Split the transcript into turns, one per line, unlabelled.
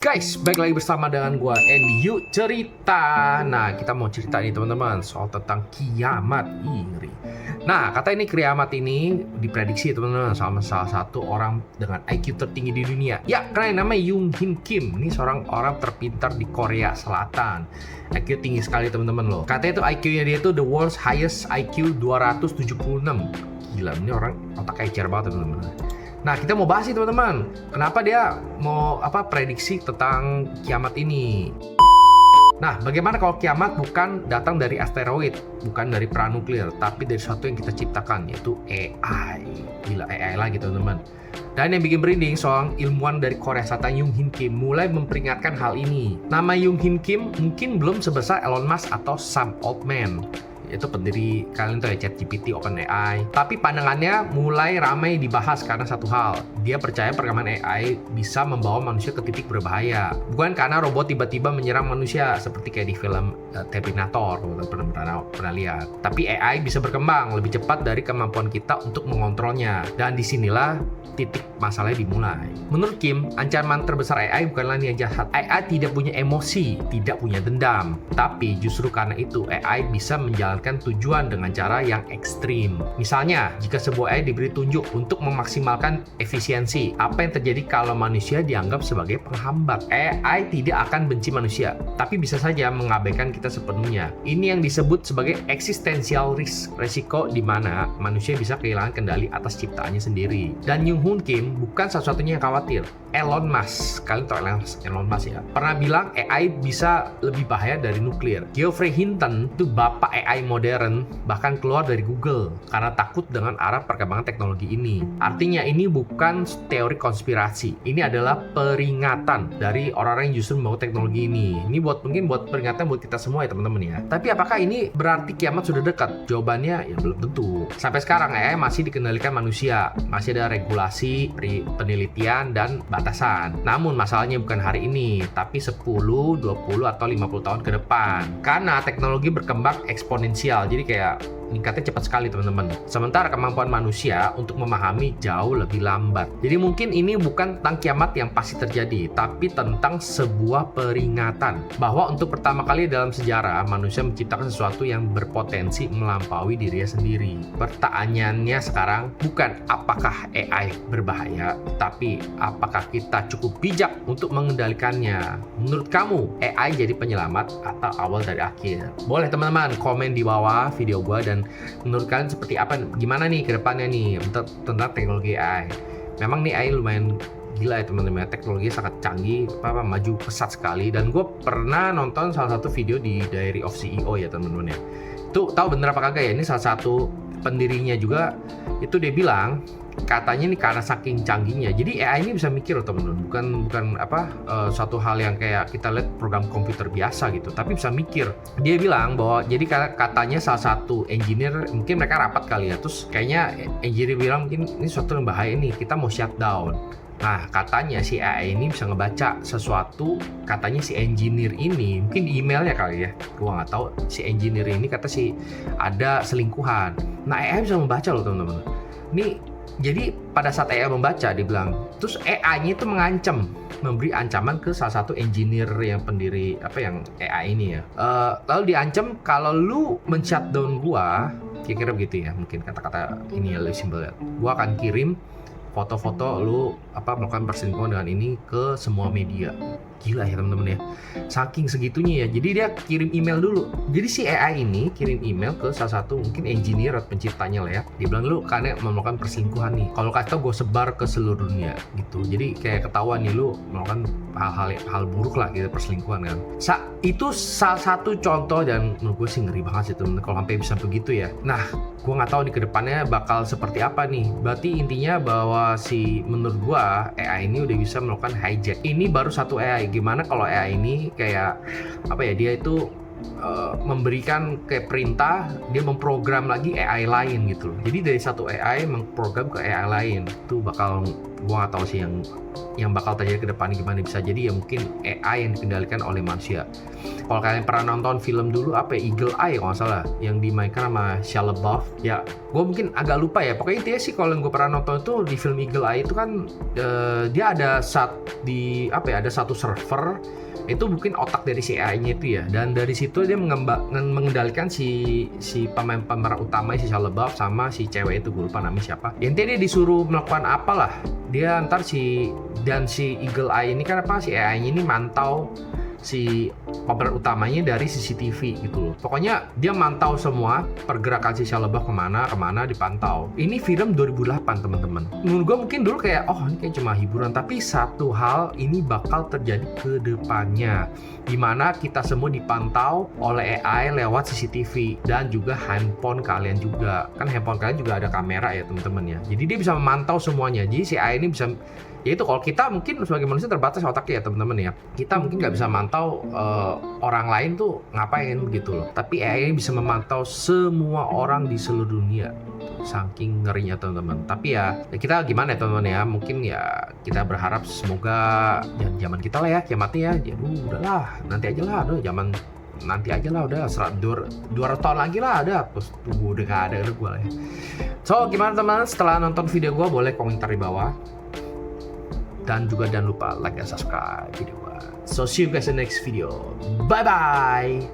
Guys, balik lagi bersama dengan gua Andy. Yuk cerita. Nah, kita mau cerita nih teman-teman soal tentang kiamat. Ngeri. Nah, kata ini kiamat ini diprediksi teman-teman sama salah satu orang dengan IQ tertinggi di dunia. Ya, karena namanya Yoon Hin Kim. Ini seorang orang terpintar di Korea Selatan. IQ tinggi sekali teman-teman loh. Katanya itu IQ-nya dia itu the world's highest IQ 276. Gila, ini orang otak ecer banget teman-teman. Nah, kita mau bahas nih teman-teman, kenapa dia mau prediksi tentang kiamat ini. Nah, bagaimana kalau kiamat bukan datang dari asteroid, bukan dari perang nuklir, tapi dari sesuatu yang kita ciptakan, yaitu AI. Gila, AI lagi teman-teman. Dan yang bikin merinding, seorang ilmuwan dari Korea Selatan, Yoon Hin Kim, mulai memperingatkan hal ini. Nama Yoon Hin Kim mungkin belum sebesar Elon Musk atau Sam Altman, itu pendiri kalian tuh ya ChatGPT, OpenAI. Tapi pandangannya mulai ramai dibahas karena satu hal. Dia percaya perkembangan AI bisa membawa manusia ke titik berbahaya. Bukan karena robot tiba-tiba menyerang manusia seperti kayak di film Terminator, pernah lihat. Tapi AI bisa berkembang lebih cepat dari kemampuan kita untuk mengontrolnya. Dan disinilah titik masalahnya dimulai. Menurut Kim, ancaman terbesar AI bukanlah niat jahat. AI tidak punya emosi, tidak punya dendam. Tapi justru karena itu AI bisa menjalankan tujuan dengan cara yang ekstrim. Misalnya, jika sebuah AI diberi tunjuk untuk memaksimalkan efisiensi, apa yang terjadi kalau manusia dianggap sebagai penghambat? AI tidak akan benci manusia, tapi bisa saja mengabaikan kita sepenuhnya. Ini yang disebut sebagai existential risk, resiko di mana manusia bisa kehilangan kendali atas ciptaannya sendiri. Dan Yoon Hin Kim bukan satu-satunya yang khawatir. Elon Musk, kalian tahu Elon Musk ya, pernah bilang AI bisa lebih bahaya dari nuklir. Geoffrey Hinton itu bapak AI modern, bahkan keluar dari Google karena takut dengan arah perkembangan teknologi ini. Artinya ini bukan teori konspirasi, ini adalah peringatan dari orang-orang yang justru membawa teknologi ini. Ini mungkin buat peringatan buat kita semua ya teman-teman ya. Tapi apakah ini berarti kiamat sudah dekat? Jawabannya ya belum tentu. Sampai sekarang AI masih dikendalikan manusia, masih ada regulasi, penelitian, dan batasan. Namun masalahnya bukan hari ini, tapi 10, 20, atau 50 tahun ke depan. Karena teknologi berkembang eksponensial, jadi kayak meningkatnya cepat sekali teman-teman. Sementara kemampuan manusia untuk memahami jauh lebih lambat. Jadi mungkin ini bukan tentang kiamat yang pasti terjadi, tapi tentang sebuah peringatan bahwa untuk pertama kali dalam sejarah manusia menciptakan sesuatu yang berpotensi melampaui dirinya sendiri. Pertanyaannya sekarang bukan apakah AI berbahaya, tapi apakah kita cukup bijak untuk mengendalikannya. Menurut kamu, AI jadi penyelamat atau awal dari akhir? Boleh teman-teman komen di bawah video gua, dan menurut kalian seperti apa, gimana nih ke depannya nih tentang teknologi AI. Memang nih AI lumayan gila ya teman-teman, teknologi sangat canggih, maju pesat sekali. Dan gue pernah nonton salah satu video di Diary of CEO ya teman-teman ya. Itu tahu bener apa kagak ya, ini salah satu pendirinya juga, itu dia bilang katanya nih karena saking canggihnya, jadi AI ini bisa mikir loh teman-teman, bukan suatu hal yang kayak kita lihat program komputer biasa gitu, tapi bisa mikir. Dia bilang bahwa jadi katanya salah satu engineer, mungkin mereka rapat kali ya, terus kayaknya engineer bilang mungkin ini suatu yang bahaya nih, kita mau shutdown. Nah, katanya si AI ini bisa ngebaca sesuatu, katanya si engineer ini, mungkin di emailnya kali ya, gua nggak tahu, si engineer ini kata si ada selingkuhan. Nah, AI bisa membaca loh teman-teman. Ini jadi pada saat AI membaca, dibilang, terus AI-nya itu mengancam, memberi ancaman ke salah satu engineer yang pendiri yang AI ini ya. Lalu diancam kalau lu men-shutdown gua, kira-kira begitu ya, mungkin kata-kata ini ya lebih simpel ya. Gua akan kirim foto-foto lu melakukan perselingkuhan dengan ini ke semua media. Gila ya teman-teman ya, saking segitunya ya. Jadi dia kirim email dulu. Jadi si AI ini kirim email ke salah satu mungkin engineer atau penciptanya lah ya. Dia bilang, lu karena melakukan perselingkuhan nih, kalau kata gue sebar ke seluruh dunia gitu. Jadi kayak ketahuan nih lu melakukan hal buruk lah gitu, perselingkuhan kan. Itu salah satu contoh, dan menurut gue sih ngeri banget sih teman-teman kalau sampai bisa begitu ya. Nah, gue nggak tahu nih ke depannya bakal seperti apa nih. Berarti intinya bahwa menurut gue AI ini udah bisa melakukan hijack. Ini baru satu AI. Gimana kalau AI ini kayak dia itu memberikan kayak perintah, dia memprogram lagi AI lain gitu loh. Jadi dari satu AI memprogram ke AI lain, itu bakal Gua nggak tahu sih yang bakal terjadi ke depan gimana, bisa jadi ya mungkin AI yang dikendalikan oleh manusia. Kalau kalian pernah nonton film dulu apa ya, Eagle Eye kalau nggak salah, yang dimainkan sama Shia LaBeouf, ya gue mungkin agak lupa ya. Pokoknya intinya sih kalau yang gue pernah nonton itu di film Eagle Eye itu kan dia ada ada satu server itu mungkin otak dari si AI-nya itu ya, dan dari situ dia mengendalikan si pemeran utama, si Shia LaBeouf sama si cewek itu, gue lupa namanya siapa. Intinya dia disuruh melakukan apalah, dia ntar si Eagle Eye ini kan si AI-nya ini mantau si pemeran utamanya dari CCTV gitu loh. Pokoknya dia mantau semua pergerakan si Shia LaBeouf kemana dipantau. Ini film 2008 teman-teman. Menurut gue mungkin dulu kayak ini kayak cuma hiburan, tapi satu hal ini bakal terjadi ke depannya, dimana kita semua dipantau oleh AI lewat CCTV dan juga handphone kalian juga. Kan handphone kalian juga ada kamera ya teman-teman ya. Jadi dia bisa memantau semuanya. Jadi si AI ini bisa, ya itu kalau kita mungkin sebagai manusia terbatas otaknya ya teman-teman ya, kita mungkin nggak bisa mantau orang lain tuh ngapain gitu loh, tapi AI ini bisa memantau semua orang di seluruh dunia, saking ngerinya teman-teman. Tapi ya kita gimana ya teman-teman ya, mungkin ya kita berharap semoga zaman kita lah ya kiamatnya ya, udahlah nanti aja lah, zaman nanti aja lah, udah 200 tahun lagi lah ada, terus udah gak ada gue lah ya. So gimana teman-teman, setelah nonton video gue boleh komentar di bawah. Dan juga jangan lupa like dan subscribe video gua. So see you guys in the next video. Bye bye.